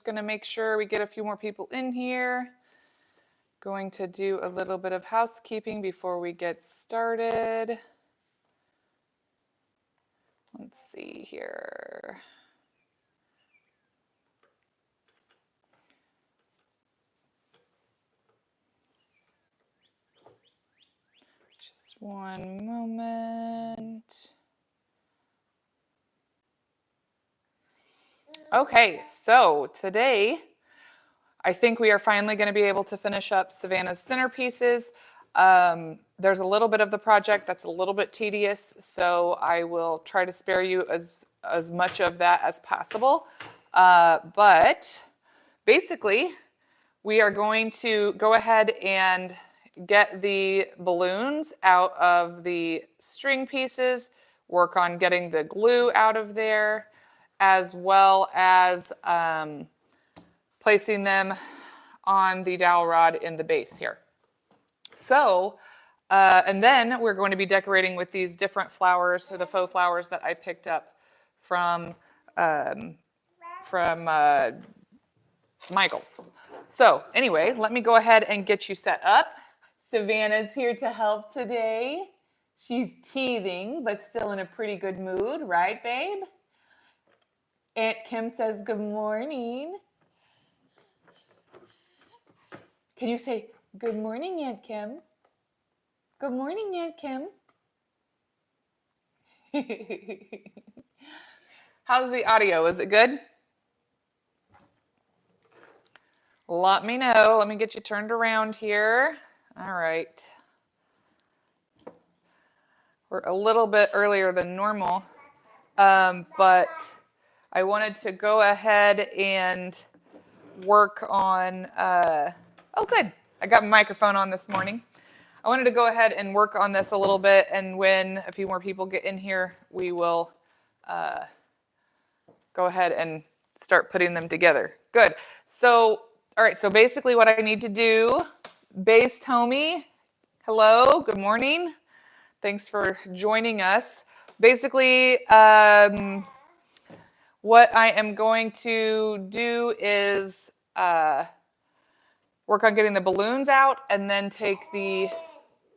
gonna make sure we get a few more people in here. Going to do a little bit of housekeeping before we get started. Let's see here. Just one moment. Okay, so today I think we are finally going to be able to finish up Savannah's centerpieces. There's a little bit of the project that's a little bit tedious, so I will try to spare you as much of that as possible. But basically, we are going to go ahead and get the balloons out of the string pieces, work on getting the glue out of there, as well as placing them on the dowel rod in the base here. So, and then we're going to be decorating with these different flowers, so the faux flowers that I picked up from Michael's. So anyway, let me go ahead and get you set up. Savannah's here to help today. She's teething, but still in a pretty good mood, right, babe? Aunt Kim says good morning. Can you say, good morning, Aunt Kim? Good morning, Aunt Kim. How's the audio? Is it good? Let me know. Let me get you turned around here. All right. We're a little bit earlier than normal, but I wanted to go ahead and work on, oh good, I got my microphone on this morning. I wanted to go ahead and work on this a little bit, and when a few more people get in here, we will go ahead and start putting them together. Good. So, all right, so basically what I need to do, Base Tommy, hello, good morning. Thanks for joining us. Basically, what I am going to do is work on getting the balloons out and then take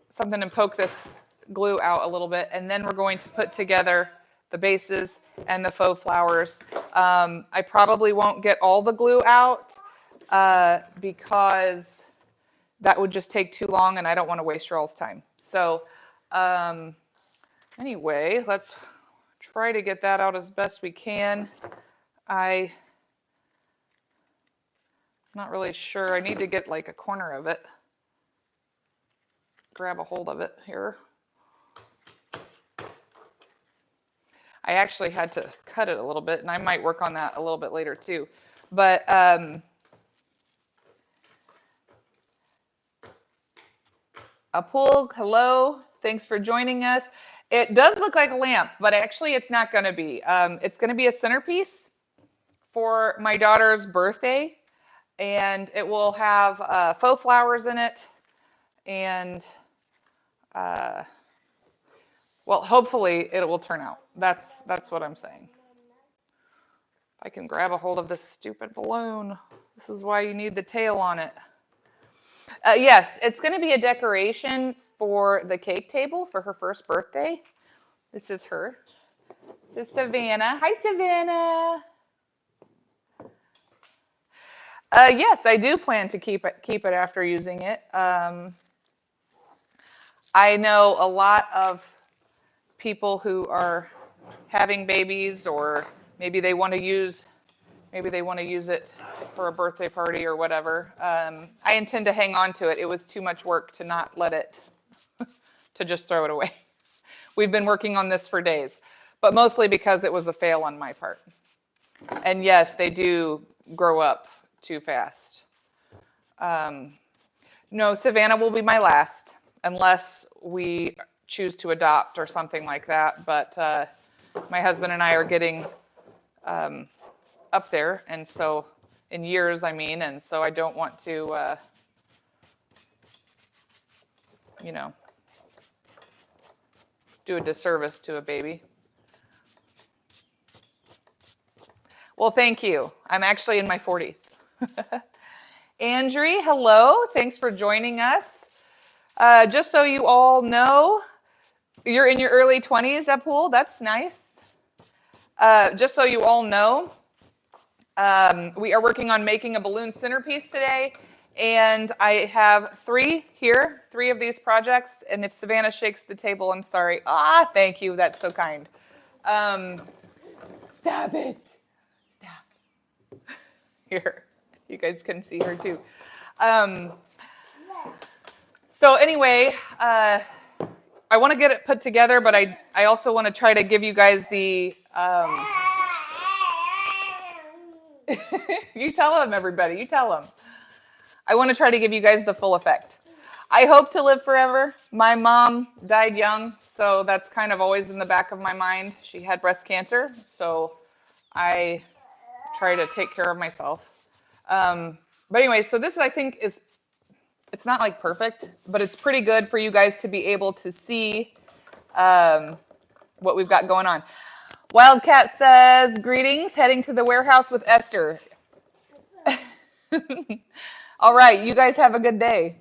something and poke this glue out a little bit. And then we're going to put together the bases and the faux flowers. I probably won't get all the glue out because that would just take too long and I don't want to waste your all's time. So anyway, let's try to get that out as best we can. I'm not really sure. I need to get like a corner of it. Grab a hold of it here. I actually had to cut it a little bit, and I might work on that a little bit later too. But Apul, hello. Thanks for joining us. It does look like a lamp, but actually it's not going to be. It's going to be a centerpiece for my daughter's birthday, and it will have faux flowers in it, and well, hopefully it will turn out. That's what I'm saying. If I can grab a hold of this stupid balloon. This is why you need the tail on it. Yes, it's going to be a decoration for the cake table for her first birthday. This is her. This is Savannah. Hi, Savannah. Yes, I do plan to keep it after using it. I know a lot of people who are having babies, or maybe they want to use it for a birthday party or whatever. I intend to hang on to it. It was too much work to not let it, to just throw it away. We've been working on this for days, but mostly because it was a fail on my part. And yes, they do grow up too fast. No, Savannah will be my last, unless we choose to adopt or something like that. But my husband and I are getting up there, and so in years, I mean, and so I don't want to, do a disservice to a baby. Well, thank you. I'm actually in my 40s. Andrea, hello. Thanks for joining us. Just so you all know, you're in your early 20s, Apul. That's nice. Just so you all know, we are working on making a balloon centerpiece today. And I have three of these projects. And if Savannah shakes the table, I'm sorry. Ah, thank you. That's so kind. Stop it. Stop. Here. You guys can see her too. So anyway, I want to get it put together, but I also want to try to give you guys the... You tell them, everybody. You tell them. I want to try to give you guys the full effect. I hope to live forever. My mom died young, so that's kind of always in the back of my mind. She had breast cancer, so I try to take care of myself. But anyway, so this I think it's not like perfect, but it's pretty good for you guys to be able to see what we've got going on. Wildcat says, greetings, heading to the warehouse with Esther. All right, you guys have a good day.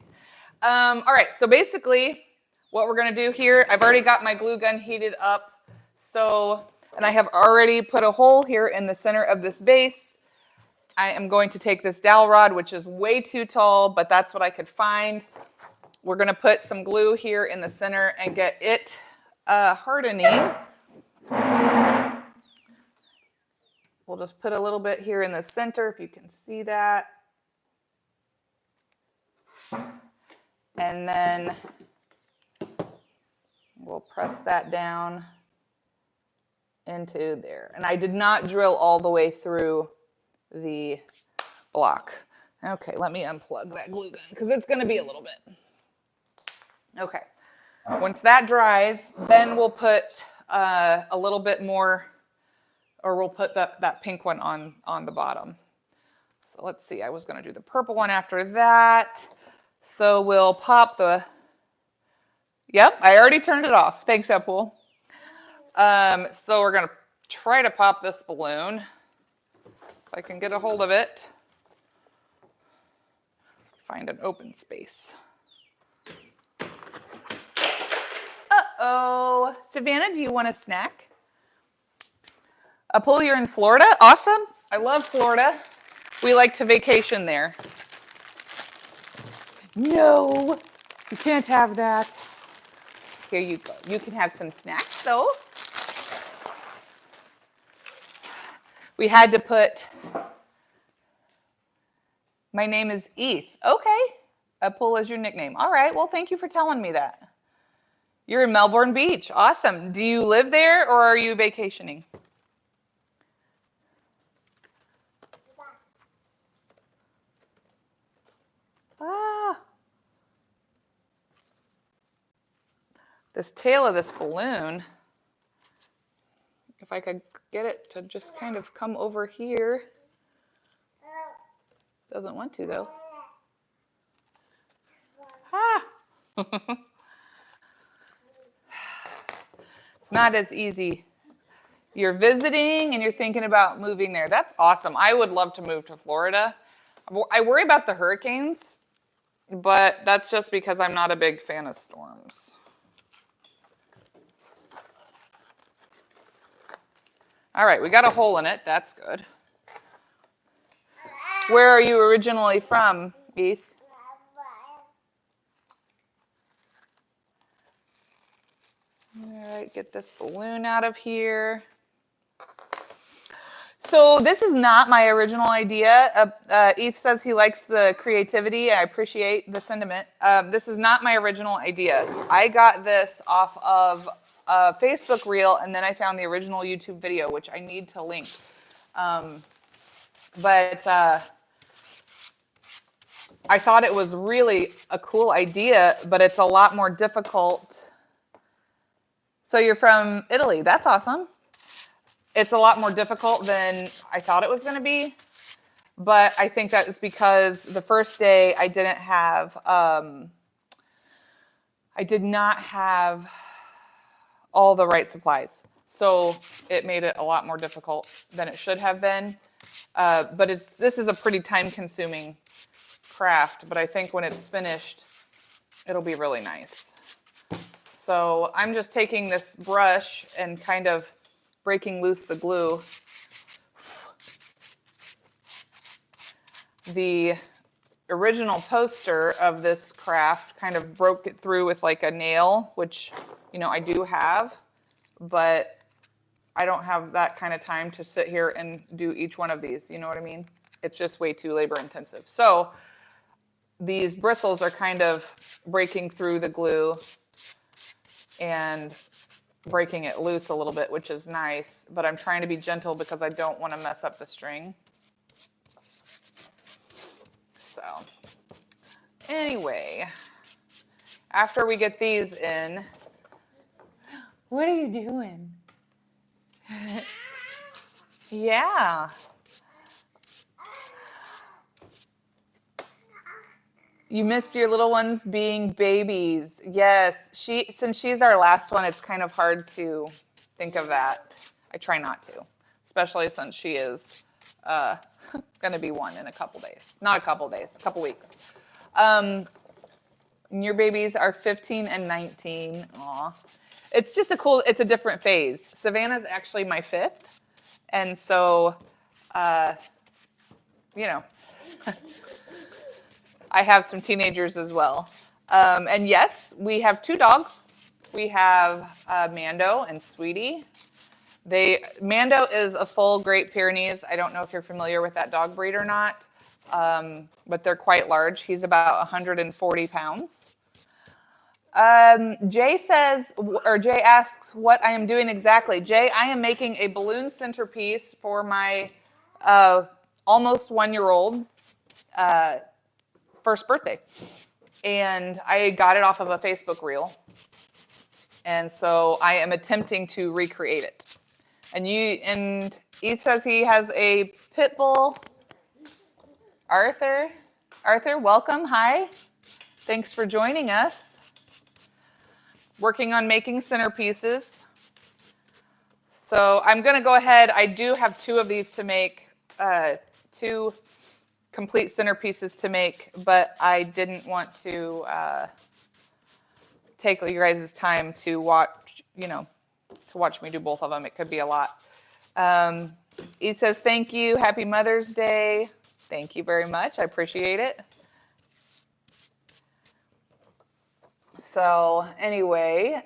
All right, so basically what we're gonna do here, I've already got my glue gun heated up. And I have already put a hole here in the center of this base. I am going to take this dowel rod, which is way too tall, but that's what I could find. We're gonna put some glue here in the center and get it hardening. We'll just put a little bit here in the center, if you can see that. And then we'll press that down into there. And I did not drill all the way through the block. Okay, let me unplug that glue gun because it's going to be a little bit. Okay, once that dries, then we'll put a little bit more, or we'll put that pink one on the bottom. So let's see, I was going to do the purple one after that. So we'll pop the, yep, I already turned it off. Thanks, Apul. So we're going to try to pop this balloon, if I can get a hold of it. Find an open space. Uh-oh. Savannah, do you want a snack? Apul, you're in Florida? Awesome. I love Florida. We like to vacation there. No, you can't have that. Here you go. You can have some snacks, though. We had to put, my name is Eth. Okay. Apul is your nickname. All right. Well, thank you for telling me that. You're in Melbourne Beach. Awesome. Do you live there or are you vacationing? This tail of this balloon, if I could get it to just kind of come over here. Doesn't want to though. Ah! It's not as easy. You're visiting and you're thinking about moving there. That's awesome. I would love to move to Florida. I worry about the hurricanes, but that's just because I'm not a big fan of storms. All right, we got a hole in it. That's good. Where are you originally from, Eth? All right, get this balloon out of here. So this is not my original idea. Eth says he likes the creativity. I appreciate the sentiment. This is not my original idea. I got this off of a Facebook reel, and then I found the original YouTube video, which I need to link. But I thought it was really a cool idea, but it's a lot more difficult. So you're from Italy. That's awesome. It's a lot more difficult than I thought it was going to be. But I think that is because the first day I did not have all the right supplies. So it made it a lot more difficult than it should have been. But this is a pretty time-consuming craft, but I think when it's finished, it'll be really nice. So I'm just taking this brush and kind of breaking loose the glue. The original poster of this craft kind of broke it through with like a nail, which, you know, I do have, but I don't have that kind of time to sit here and do each one of these. You know what I mean? It's just way too labor intensive. So these bristles are kind of breaking through the glue and breaking it loose a little bit, which is nice, but I'm trying to be gentle because I don't want to mess up the string. So anyway, after we get these in, what are you doing? Yeah. You missed your little ones being babies. Yes, since she's our last one, it's kind of hard to think of that. I try not to, especially since she is going to be one in a couple days. Not a couple days, a couple weeks. Your babies are 15 and 19. Aw. It's just it's a different phase. Savannah's actually my 5th. And so, you know, I have some teenagers as well. And yes, we have 2 dogs. We have Mando and Sweetie. Mando is a full Great Pyrenees. I don't know if you're familiar with that dog breed or not, but they're quite large. He's about 140 pounds. Jay asks what I am doing exactly. Jay, I am making a balloon centerpiece for my almost 1-year-old's first birthday. And I got it off of a Facebook reel. And so I am attempting to recreate it. And Eth says he has a pit bull. Arthur, welcome. Hi. Thanks for joining us. Working on making centerpieces. So I'm going to go ahead. I do have 2 of these to make, 2 complete centerpieces to make, but I didn't want to take you guys' time to watch, to watch me do both of them. It could be a lot. He says, thank you. Happy Mother's Day. Thank you very much. I appreciate it. So anyway,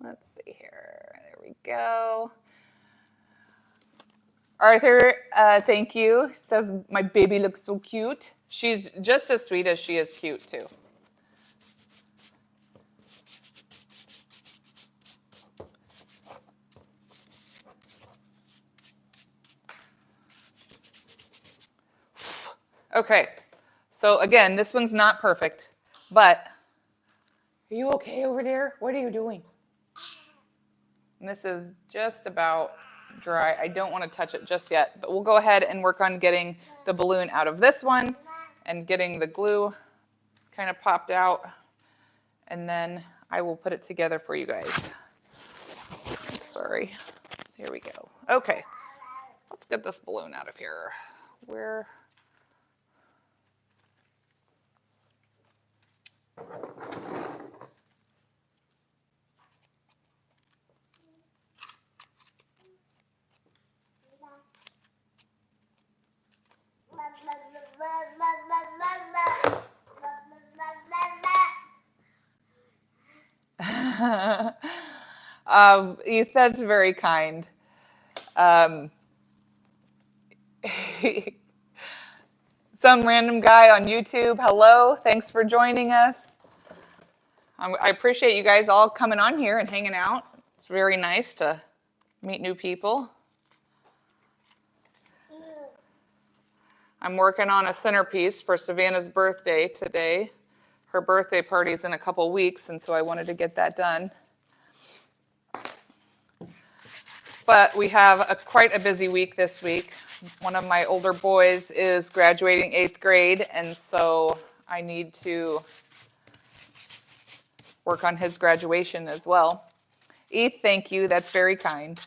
let's see here. There we go. Arthur, thank you. He says, my baby looks so cute. She's just as sweet as she is cute, too. Okay, so again, this one's not perfect, but are you okay over there? What are you doing? And this is just about dry. I don't want to touch it just yet, but we'll go ahead and work on getting the balloon out of this one and getting the glue kind of popped out, and then I will put it together for you guys. Sorry. Here we go. Okay, let's get this balloon out of here. Where? Eth, that's very kind. Some random guy on YouTube, hello, thanks for joining us. I appreciate you guys all coming on here and hanging out. It's very nice to meet new people. I'm working on a centerpiece for Savannah's birthday today. Her birthday party's in a couple weeks, and so I wanted to get that done. But we have quite a busy week this week. One of my older boys is graduating 8th grade, and so I need to work on his graduation as well. Eth, thank you. That's very kind.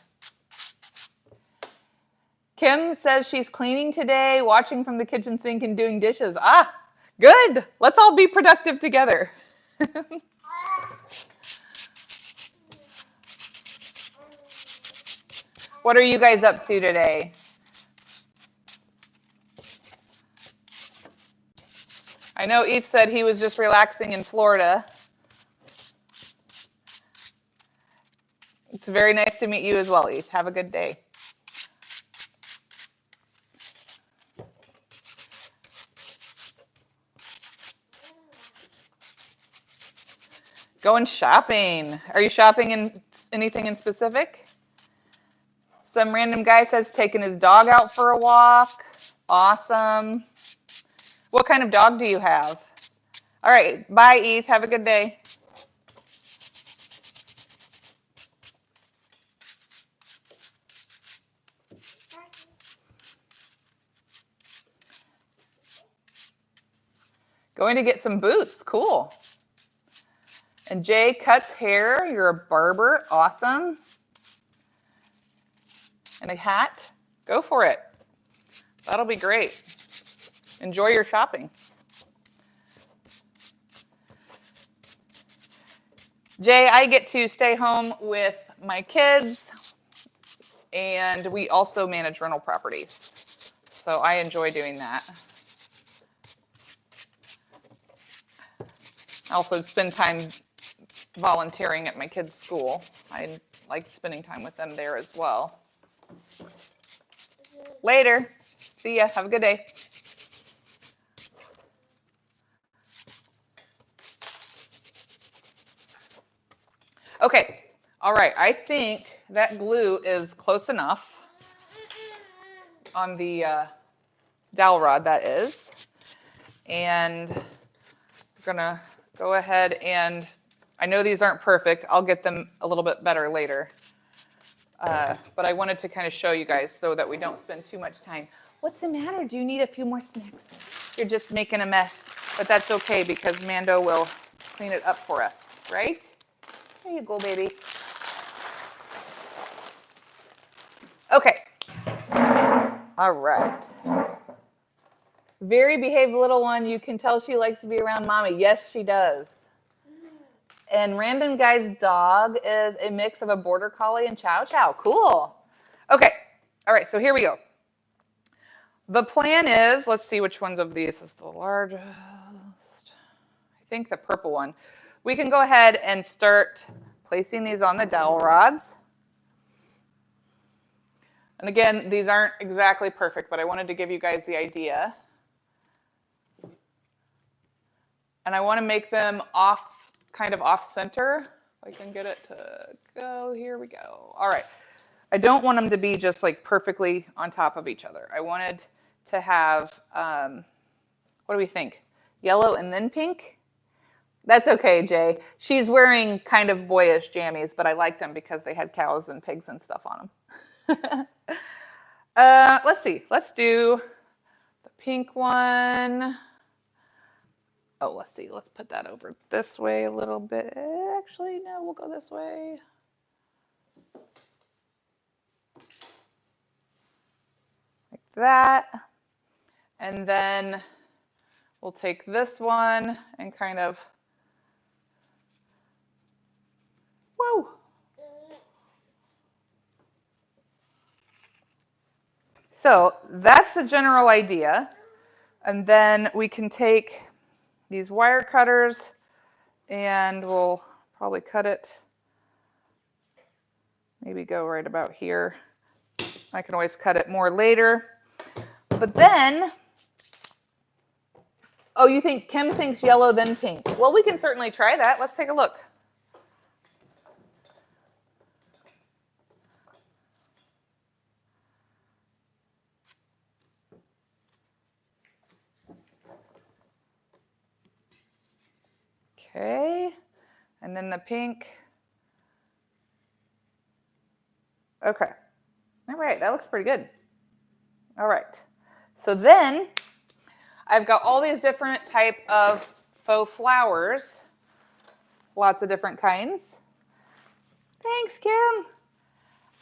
Kim says she's cleaning today, watching from the kitchen sink and doing dishes. Ah, good. Let's all be productive together. What are you guys up to today? I know Eth said he was just relaxing in Florida. It's very nice to meet you as well, Eth. Have a good day. Going shopping. Are you shopping in anything in specific? Some random guy says taking his dog out for a walk. Awesome. What kind of dog do you have? All right. Bye, Eth. Have a good day. Going to get some boots. Cool. And Jay cuts hair. You're a barber. Awesome. And a hat. Go for it. That'll be great. Enjoy your shopping. Jay, I get to stay home with my kids, and we also manage rental properties. So I enjoy doing that. I also spend time volunteering at my kids' school. I like spending time with them there as well. Later. See ya. Have a good day. Okay. All right. I think that glue is close enough on the dowel rod, that is. And we're going to go ahead and, I know these aren't perfect. I'll get them a little bit better later. But I wanted to kind of show you guys so that we don't spend too much time. What's the matter? Do you need a few more snacks? You're just making a mess. But that's okay because Mando will clean it up for us, right? There you go, baby. Okay. All right. Very behaved little one. You can tell she likes to be around mommy. Yes, she does. And Random Guy's dog is a mix of a border collie and chow chow. Cool. Okay. All right, so here we go. The plan is, let's see which ones of these is the largest. I think the purple one. We can go ahead and start placing these on the dowel rods. And again, these aren't exactly perfect, but I wanted to give you guys the idea. And I want to make them kind of off center. If I can get it to go, here we go. All right. I don't want them to be just like perfectly on top of each other. I wanted to have, what do we think? Yellow and then pink? That's okay, Jay. She's wearing kind of boyish jammies, but I like them because they had cows and pigs and stuff on them. Let's see. Let's do the pink one. Oh, let's see. Let's put that over this way a little bit. Actually, no, we'll go this way. Like that. And then we'll take this one and kind of, whoa. So that's the general idea. And then we can take these wire cutters and we'll probably cut it, maybe go right about here. I can always cut it more later. But then, oh, you think Kim thinks yellow then pink. Well, we can certainly try that. Let's take a look. Okay, and then the pink. Okay, all right, that looks pretty good. All right, so then I've got all these different type of faux flowers, lots of different kinds. Thanks, Kim.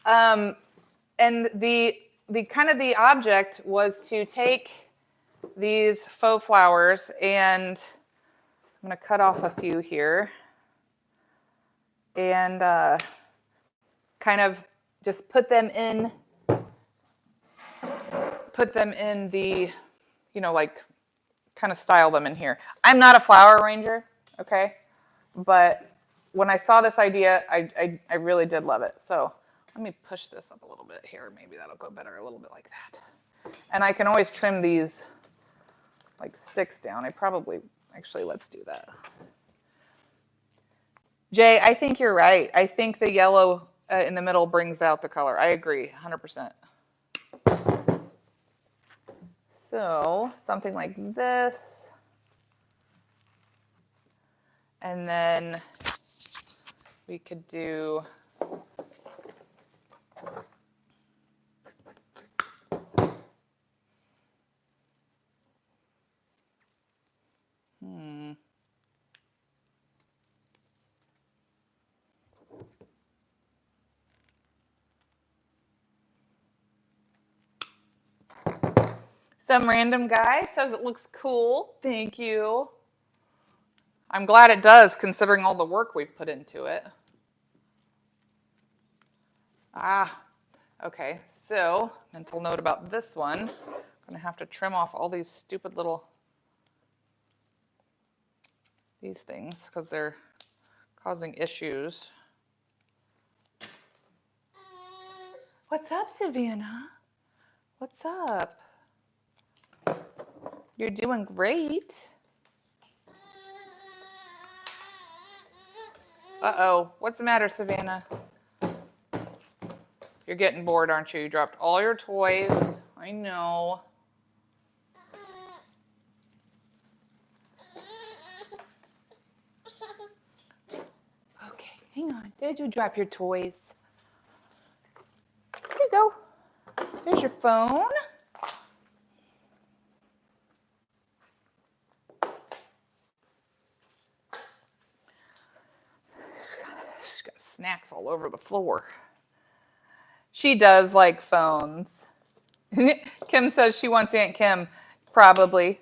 And the the object was to take these faux flowers, and I'm going to cut off a few here, and kind of just put them in the, like kind of style them in here. I'm not a flower arranger, okay? But when I saw this idea, I really did love it. So let me push this up a little bit here. Maybe that'll go better a little bit like that. And I can always trim these like sticks down. Actually, let's do that. Jay, I think you're right. I think the yellow in the middle brings out the color. I agree, 100%. So something like this. And then we could do some random guy says it looks cool. Thank you. I'm glad it does, considering all the work we've put into it. Okay, so mental note about this one. I'm gonna have to trim off all these stupid little, these things, because they're causing issues. What's up, Savannah? What's up? You're doing great. Uh-oh, what's the matter, Savannah? You're getting bored, aren't you? You dropped all your toys. I know. Okay, hang on. Did you drop your toys? There you go. There's your phone. She's got snacks all over the floor. She does like phones. Kim says she wants Aunt Kim, probably.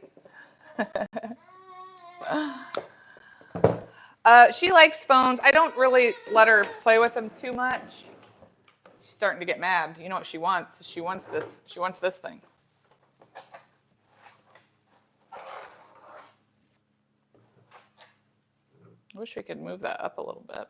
She likes phones. I don't really let her play with them too much. She's starting to get mad. You know what she wants? She wants this. She wants this thing. I wish we could move that up a little bit.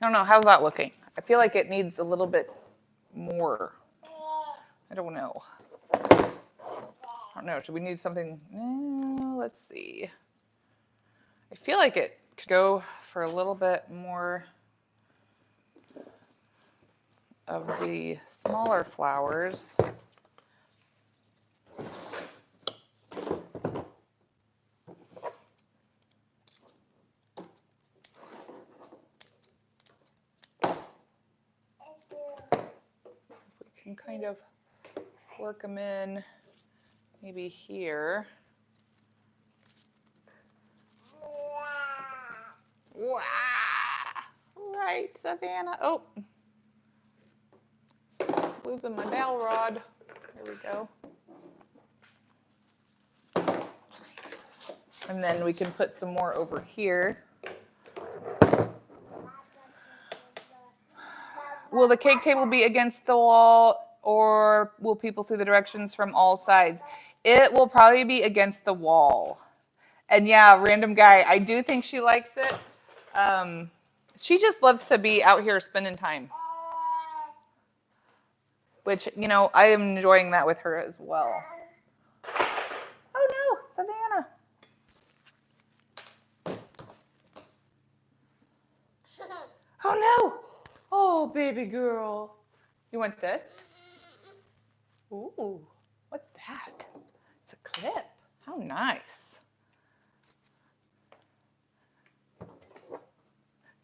I don't know, how's that looking? I feel like it needs a little bit more. I don't know. I don't know, should we need something? Let's see. I feel like it could go for a little bit more of the smaller flowers. We can kind of work them in maybe here. Wow. Right, Savannah. Oh, losing my dowel rod. There we go. And then we can put some more over here. Will the cake table be against the wall, or will people see the directions from all sides? It will probably be against the wall. And yeah, random guy, I do think she likes it. She just loves to be out here spending time. Which, you know, I am enjoying that with her as well. Oh no, Savannah. Oh no. Oh, baby girl. You want this? Ooh, what's that? It's a clip. How nice.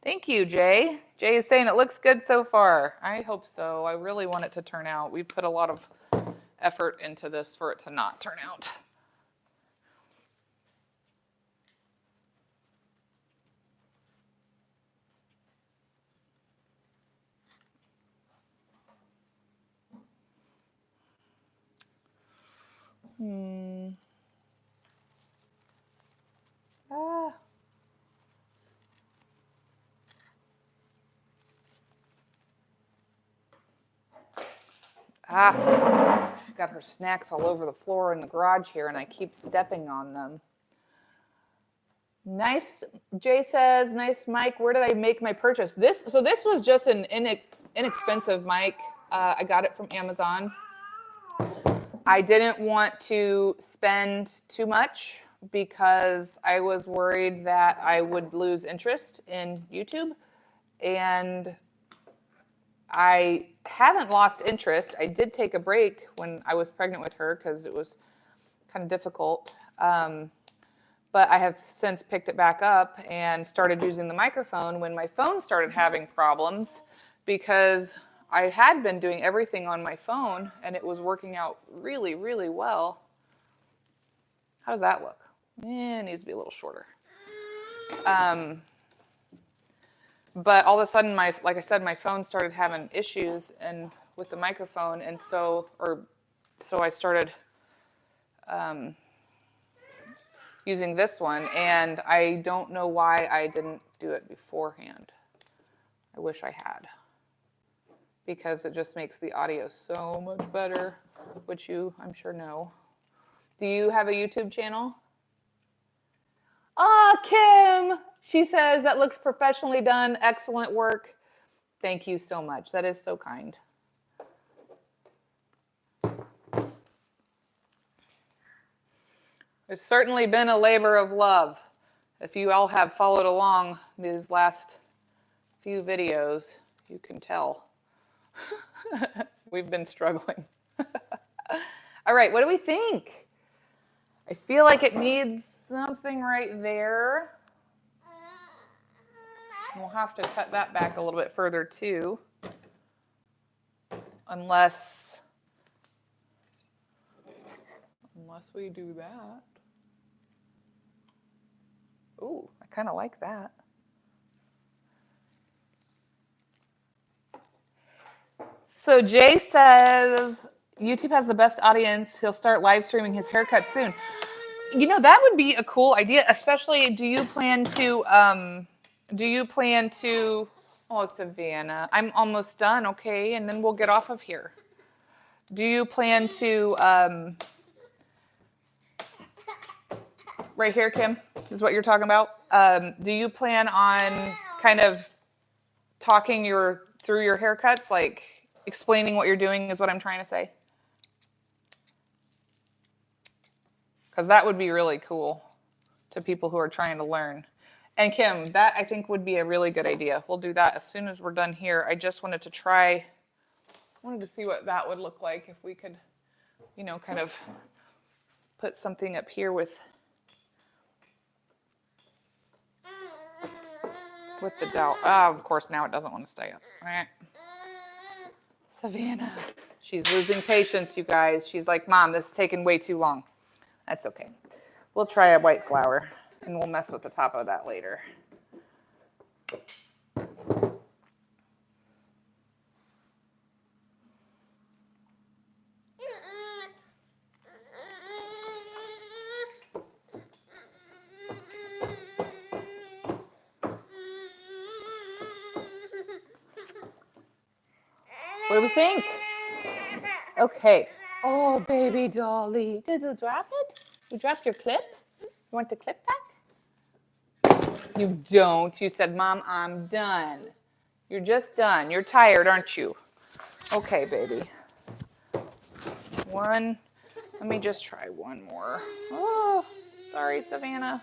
Thank you, Jay. Jay is saying it looks good so far. I hope so. I really want it to turn out. We've put a lot of effort into this for it to not turn out. Ah. Got her snacks all over the floor in the garage here, and I keep stepping on them. Nice, Jay says, nice mic. Where did I make my purchase? This was just an inexpensive mic. I got it from Amazon. I didn't want to spend too much because I was worried that I would lose interest in YouTube. And I haven't lost interest. I did take a break when I was pregnant with her because it was kind of difficult. But I have since picked it back up and started using the microphone when my phone started having problems because I had been doing everything on my phone and it was working out really, really well. How does that look? It needs to be a little shorter. But all of a sudden, like I said, my phone started having issues and with the microphone, and so I started using this one, and I don't know why I didn't do it beforehand. I wish I had, because it just makes the audio so much better, which you, I'm sure, know. Do you have a YouTube channel? Ah, Kim! She says, that looks professionally done. Excellent work. Thank you so much. That is so kind. It's certainly been a labor of love. If you all have followed along these last few videos, you can tell. We've been struggling. All right, what do we think? I feel like it needs something right there. We'll have to cut that back a little bit further too. Unless we do that. Ooh, I kind of like that. So Jay says, YouTube has the best audience. He'll start live streaming his haircut soon. You know, that would be a cool idea, especially, do you plan to, oh, Savannah, I'm almost done, okay, and then we'll get off of here. Do you plan to, right here, Kim, is what you're talking about? Do you plan on kind of talking through your haircuts, like explaining what you're doing is what I'm trying to say? Because that would be really cool to people who are trying to learn. And Kim, that I think would be a really good idea. We'll do that as soon as we're done here. I just wanted to see what that would look like if we could, you know, kind of put something up here with the dowel. Ah, of course, now it doesn't want to stay up. All right. Savannah. She's losing patience, you guys. She's like, Mom, this is taking way too long. That's okay. We'll try a white flower, and we'll mess with the top of that later. What do we think? Okay. Oh, baby dolly. Did you drop it? You dropped your clip? You want the clip back? You don't. You said, Mom, I'm done. You're just done. You're tired, aren't you? Okay, baby. Let me just try one more. Oh, sorry, Savannah.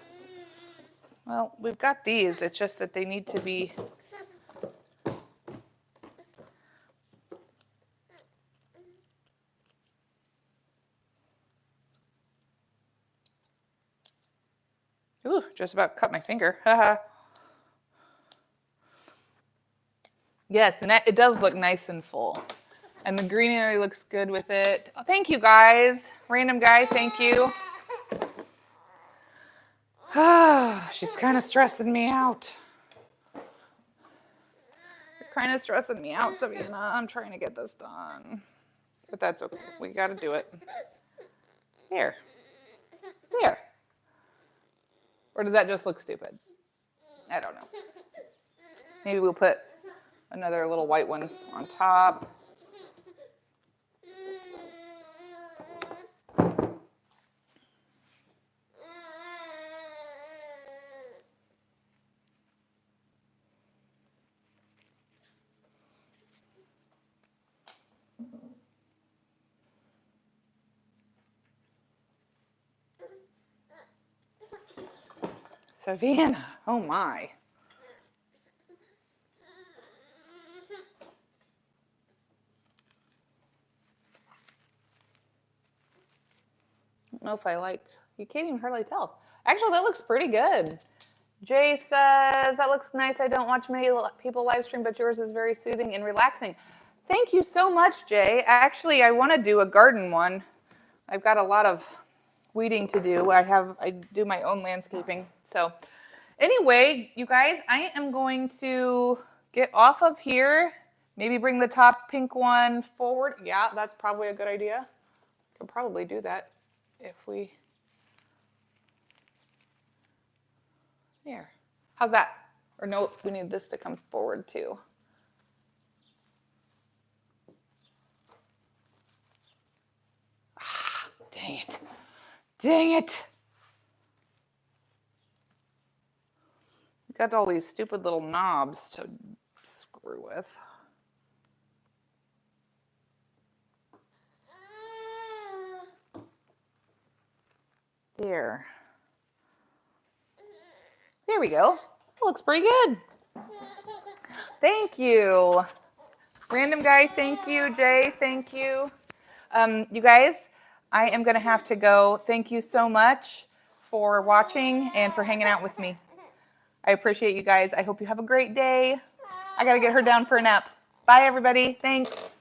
Well, we've got these. It's just that they need to be... Ooh, just about cut my finger. Haha. Yes, and it does look nice and full. And the greenery looks good with it. Oh, thank you, guys. Random guy, thank you. She's kind of stressing me out. You're kind of stressing me out, Savannah. I'm trying to get this done. But that's okay. We got to do it. Here. There. Or does that just look stupid? I don't know. Maybe we'll put another little white one on top. Savannah, oh my. I don't know if I like, you can't even hardly tell. Actually, that looks pretty good. Jay says, that looks nice. I don't watch many people live stream, but yours is very soothing and relaxing. Thank you so much, Jay. Actually, I want to do a garden one. I've got a lot of weeding to do. I do my own landscaping. So anyway, you guys, I am going to get off of here. Maybe bring the top pink one forward. Yeah, that's probably a good idea. Could probably do that if we... There. How's that? Or no, we need this to come forward too. Ah, dang it. Dang it. Got all these stupid little knobs to screw with. There. There we go. That looks pretty good. Thank you. Random guy, thank you. Jay, thank you. You guys, I am going to have to go. Thank you so much for watching and for hanging out with me. I appreciate you guys. I hope you have a great day. I got to get her down for a nap. Bye, everybody. Thanks.